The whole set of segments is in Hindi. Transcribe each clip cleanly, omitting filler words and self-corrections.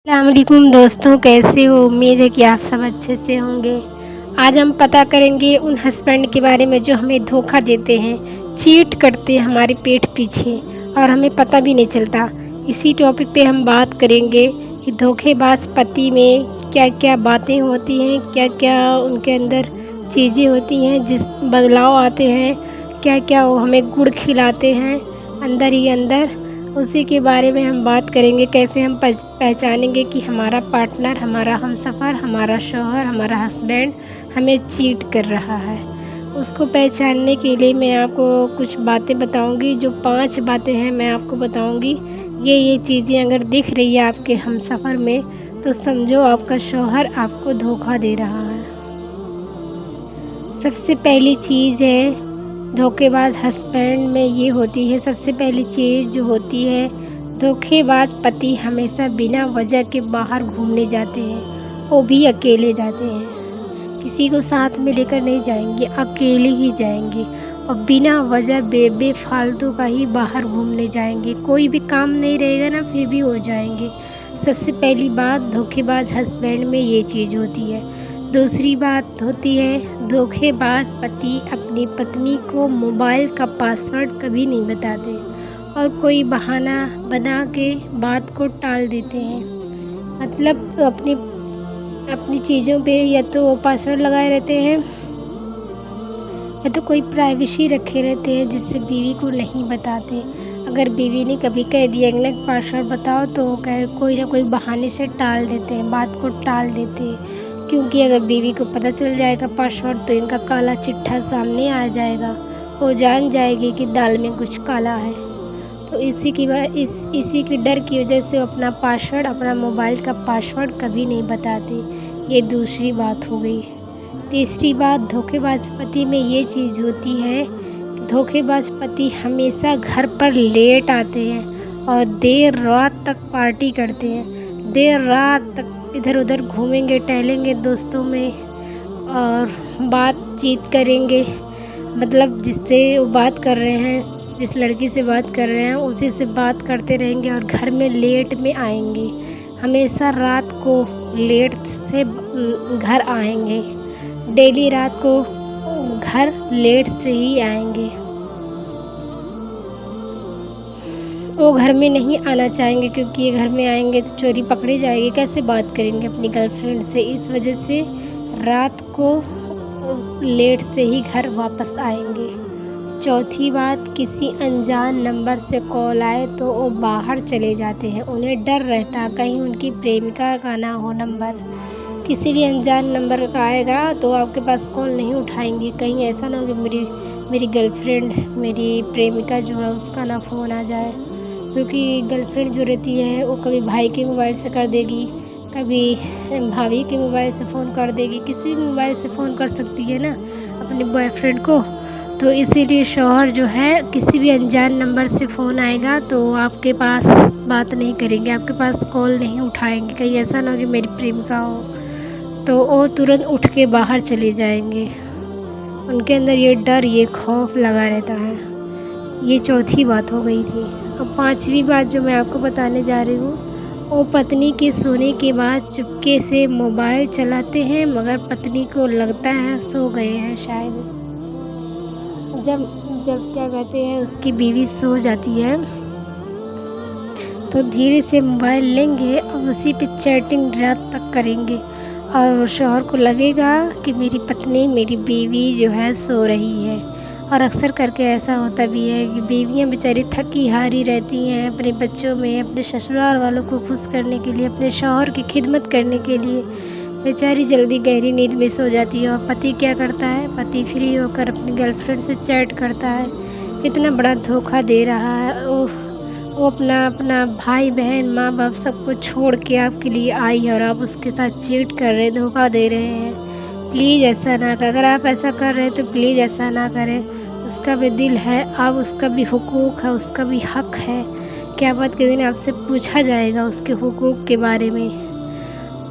अस्सलामुअलैकुम दोस्तों, कैसे हो? उम्मीद है कि आप सब अच्छे से होंगे। आज हम पता करेंगे उन हस्बैंड के बारे में जो हमें धोखा देते हैं, चीट करते हैं हमारे पीठ पीछे और हमें पता भी नहीं चलता। इसी टॉपिक पे हम बात करेंगे कि धोखेबाज पति में क्या-क्या बातें होती हैं, क्या-क्या उनके अंदर चीज़ें होती हैं, जिस बदलाव आते हैं, क्या-क्या वो हमें गुड़ खिलाते हैं अंदर ही अंदर। उसी के बारे में हम बात करेंगे, कैसे हम पहचानेंगे कि हमारा पार्टनर, हमारा हमसफ़र, हमारा शौहर, हमारा हस्बैंड हमें चीट कर रहा है। उसको पहचानने के लिए मैं आपको कुछ बातें बताऊंगी। जो 5 बातें हैं मैं आपको बताऊंगी। ये चीज़ें अगर दिख रही है आपके हमसफ़र में तो समझो आपका शौहर आपको धोखा दे रहा है। सबसे पहली चीज़ है धोखेबाज हस्बैंड में ये होती है। सबसे पहली चीज़ जो होती है, धोखेबाज पति हमेशा बिना वजह के बाहर घूमने जाते हैं, वो भी अकेले जाते हैं। किसी को साथ में लेकर नहीं जाएंगे, अकेले ही जाएंगे और बिना वजह बेफालतू का ही बाहर घूमने जाएंगे। कोई भी काम नहीं रहेगा ना, फिर भी हो जाएंगे। सबसे पहली बात, धोखेबाज हस्बैंड में ये चीज़ होती है। दूसरी बात होती है, धोखेबाज पति अपनी पत्नी को मोबाइल का पासवर्ड कभी नहीं बताते और कोई बहाना बना के बात को टाल देते हैं। मतलब अपनी चीज़ों पे या तो वो पासवर्ड लगाए रहते हैं या तो कोई प्राइवेसी रखे रहते हैं जिससे बीवी को नहीं बताते। अगर बीवी ने कभी कह दिया कि ना पासवर्ड बताओ तो वो कोई ना कोई बहाने से टाल देते हैं, बात को टाल देते हैं। क्योंकि अगर बीवी को पता चल जाएगा पासवर्ड तो इनका काला चिट्ठा सामने आ जाएगा, वो जान जाएगी कि दाल में कुछ काला है। तो इसी के डर की वजह से वो अपना पासवर्ड, अपना मोबाइल का पासवर्ड कभी नहीं बताते। ये दूसरी बात हो गई। तीसरी बात, धोखेबाज पति में ये चीज़ होती है, धोखेबाज पति हमेशा घर पर लेट आते हैं और देर रात तक पार्टी करते हैं। देर रात तक इधर उधर घूमेंगे, टहलेंगे दोस्तों में और बातचीत करेंगे। मतलब जिससे वो बात कर रहे हैं, जिस लड़की से बात कर रहे हैं उसी से बात करते रहेंगे और घर में लेट में आएंगे। हमेशा रात को लेट से घर आएंगे, डेली रात को घर लेट से ही आएंगे। वो घर में नहीं आना चाहेंगे क्योंकि ये घर में आएंगे तो चोरी पकड़ी जाएगी, कैसे बात करेंगे अपनी गर्लफ्रेंड से। इस वजह से रात को लेट से ही घर वापस आएंगे। चौथी बात, किसी अनजान नंबर से कॉल आए तो वो बाहर चले जाते हैं। उन्हें डर रहता कहीं उनकी प्रेमिका का ना हो नंबर। किसी भी अनजान नंबर का आएगा तो आपके पास कॉल नहीं उठाएंगे, कहीं ऐसा ना हो कि मेरी गर्लफ्रेंड, मेरी प्रेमिका जो है उसका ना फ़ोन आ जाए। क्योंकि गर्लफ्रेंड जो रहती है वो कभी भाई के मोबाइल से कर देगी, कभी भाभी के मोबाइल से फ़ोन कर देगी, किसी भी मोबाइल से फ़ोन कर सकती है ना अपने बॉयफ्रेंड को। तो इसीलिए शौहर जो है, किसी भी अनजान नंबर से फ़ोन आएगा तो आपके पास बात नहीं करेंगे, आपके पास कॉल नहीं उठाएंगे। कहीं ऐसा ना हो कि मेरी प्रेमिका हो, तो वो तुरंत उठ के बाहर चले जाएंगे। उनके अंदर ये डर, ये खौफ लगा रहता है। ये चौथी बात हो गई थी। अब 5वीं बात जो मैं आपको बताने जा रही हूँ, वो पत्नी के सोने के बाद चुपके से मोबाइल चलाते हैं मगर पत्नी को लगता है सो गए हैं शायद। जब क्या कहते हैं, उसकी बीवी सो जाती है तो धीरे से मोबाइल लेंगे और उसी पे चैटिंग रात तक करेंगे और शौहर को लगेगा कि मेरी पत्नी, मेरी बीवी जो है सो रही है। और अक्सर करके ऐसा होता भी है कि बीवियां बेचारी थकी हारी रहती हैं अपने बच्चों में, अपने ससुराल वालों को खुश करने के लिए, अपने शौहर की खिदमत करने के लिए बेचारी जल्दी गहरी नींद में सो जाती है। और पति क्या करता है, पति फ्री होकर अपनी गर्लफ्रेंड से चैट करता है। कितना बड़ा धोखा दे रहा है वो अपना भाई बहन माँ बाप सबको छोड़ के आपके लिए आई है और आप उसके साथ चीट कर रहे हैं, धोखा दे रहे हैं। प्लीज़ ऐसा ना करें। अगर आप ऐसा कर रहे हैं तो प्लीज़ ऐसा ना करें। उसका भी दिल है, आप उसका भी हुकूक है, उसका भी हक़ है। क़यामत के दिन आपसे पूछा जाएगा उसके हुकूक के बारे में।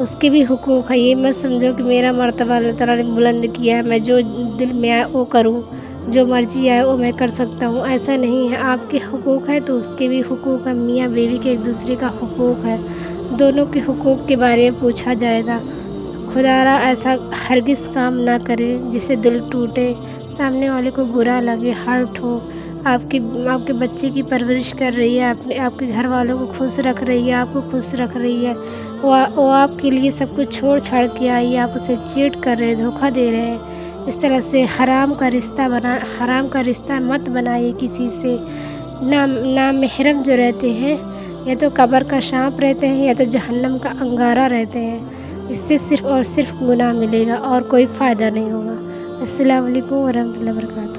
उसके भी हुकूक है। ये मत समझो कि मेरा मर्तबा अल्लाह ताला ने बुलंद किया है, मैं जो दिल में आए वो करूँ, जो मर्ज़ी आए वो मैं कर सकता हूँ। ऐसा नहीं है। आपके हुकूक है तो उसके भी हुकूक है। मियाँ बीवी के एक दूसरे का हुकूक है। दोनों के हुकूक के बारे में पूछा जाएगा। खुदारा ऐसा हरगिज़ काम ना करें जिससे दिल टूटे, सामने वाले को बुरा लगे, हर्ट हो। आपके बच्चे की परवरिश कर रही है, आपके घर वालों को खुश रख रही है, आपको खुश रख रही है। वो आपके लिए सब कुछ छोड़ छाड़ के आई है, आप उसे चीट कर रहे हैं, धोखा दे रहे हैं। इस तरह से हराम का रिश्ता मत बनाइए किसी से। ना महरम जो रहते हैं या तो कब्र का सांप रहते हैं या तो जहन्नम का अंगारा रहते हैं। इससे सिर्फ़ और सिर्फ गुनाह मिलेगा और कोई फ़ायदा नहीं होगा। अस्सलाम वालेकुम वरहमतुल्लाहि वबरकातुहू।